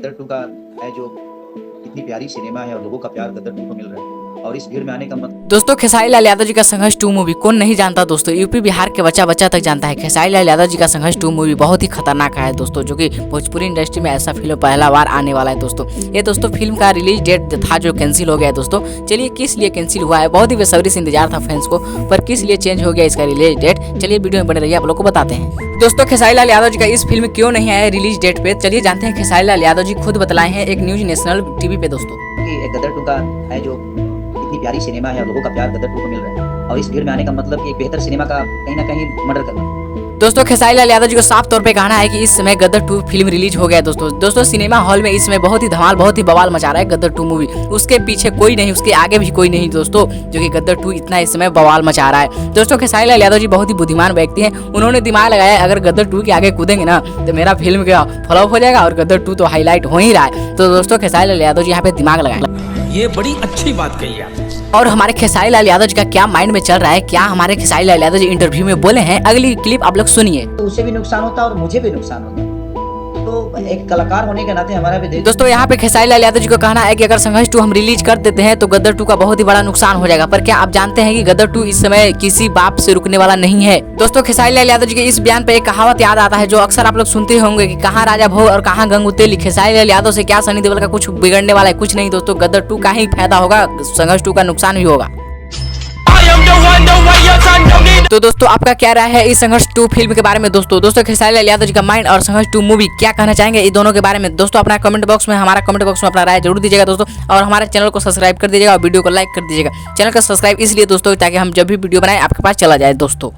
गदर 2 का है जो इतनी प्यारी सिनेमा है और लोगों का प्यार गदर 2 को मिल रहा है और इस भीड़ में आने का मतलब। दोस्तों खेसारी लाल यादव जी का संघर्ष 2 मूवी कौन नहीं जानता दोस्तों, यूपी बिहार के बच्चा बच्चा तक जानता है। खेसारी लाल यादव जी का संघर्ष 2 मूवी बहुत ही खतरनाक है दोस्तों, जो कि भोजपुरी इंडस्ट्री में ऐसा फिल्म पहला बार आने वाला है दोस्तों। ये दोस्तों फिल्म का रिलीज डेट था जो कैंसिल हो गया है दोस्तों। चलिए किस लिए कैंसिल हुआ है, बहुत ही बेसब्री से इंतजार था फैंस को, पर किस लिए चेंज हो गया इसका रिलीज डेट, चलिए वीडियो में बने रहिए, आप लोग को बताते हैं। दोस्तों खेसारी लाल यादव जी का इस फिल्म क्यों नहीं आया रिलीज डेट पे, चलिए जानते हैं। खेसारी लाल यादव जी खुद बतलाए हैं एक न्यूज नेशनल टीवी पे दोस्तों कि एक गदर 2 का है जो इतनी प्यारी सिनेमा है और लोगों का प्यार गदर 2 को मिल रहा है और इस भीड़ में आने का मतलब कि एक बेहतर सिनेमा का कहीं ना कहीं मर्डर करना। दोस्तों खेसारी लाल यादव जी को साफ तौर पे कहना है कि इस समय गदर 2 फिल्म रिलीज हो गया है दोस्तों सिनेमा हॉल में इस समय बहुत ही धमाल, बहुत ही बवाल मचा रहा है गदर 2 मूवी। उसके पीछे कोई नहीं, उसके आगे भी कोई नहीं दोस्तों, जो कि गदर 2 इतना इस समय बवाल मचा रहा है दोस्तों। खेसारी लाल यादव जी बहुत ही बुद्धिमान व्यक्ति हैं, उन्होंने दिमाग लगाया अगर गदर 2 के आगे कूदेंगे ना तो मेरा फिल्म क्या फ्लॉप हो जाएगा और गदर 2 तो हाईलाइट हो ही रहा है। तो दोस्तों खेसारी लाल यादव जी यहाँ पे दिमाग लगाए, ये बड़ी अच्छी बात कही आप। और हमारे खेसारी लाल यादव जी का क्या माइंड में चल रहा है, क्या हमारे खेसारी लाल यादव जी इंटरव्यू में बोले हैं, अगली क्लिप आप लोग सुनिए। तो उसे भी नुकसान होता है और मुझे भी नुकसान होता है, तो एक कलाकार होने के नाते हमारा भी दोस्तों यहाँ पे खेसारी लाल यादव जी को कहना है कि अगर संघर्ष 2 हम रिलीज कर देते हैं तो गदर 2 का बहुत ही बड़ा नुकसान हो जाएगा। पर क्या आप जानते हैं कि गदर 2 इस समय किसी बाप से रुकने वाला नहीं है दोस्तों। खेसारी लाल यादव जी के इस बयान पे एक कहावत याद आता है जो अक्सर आप लोग सुनते होंगे कि कहाँ राजा भोग और कहाँ गंगू तेली। खेसारी लाल यादव से क्या सनी देओल का कुछ बिगड़ने वाला है, कुछ नहीं दोस्तों। गदर 2 का ही फायदा होगा, संघर्ष 2 का नुकसान भी होगा। तो दोस्तों आपका क्या राय है इस संघर्ष 2 फिल्म के बारे में दोस्तों खेसारी लाल यादव जी का माइंड और संघर्ष 2 मूवी क्या कहना चाहेंगे इन दोनों के बारे में दोस्तों। अपना कमेंट बॉक्स में अपना राय जरूर दीजिएगा दोस्तों, और हमारे चैनल को सब्सक्राइब कर दीजिएगा और वीडियो को लाइक कर दीजिएगा। चैनल का सब्सक्राइब इसलिए दोस्तों ताकि हम जब भी वीडियो बनाए आपके पास चला जाए दोस्तों।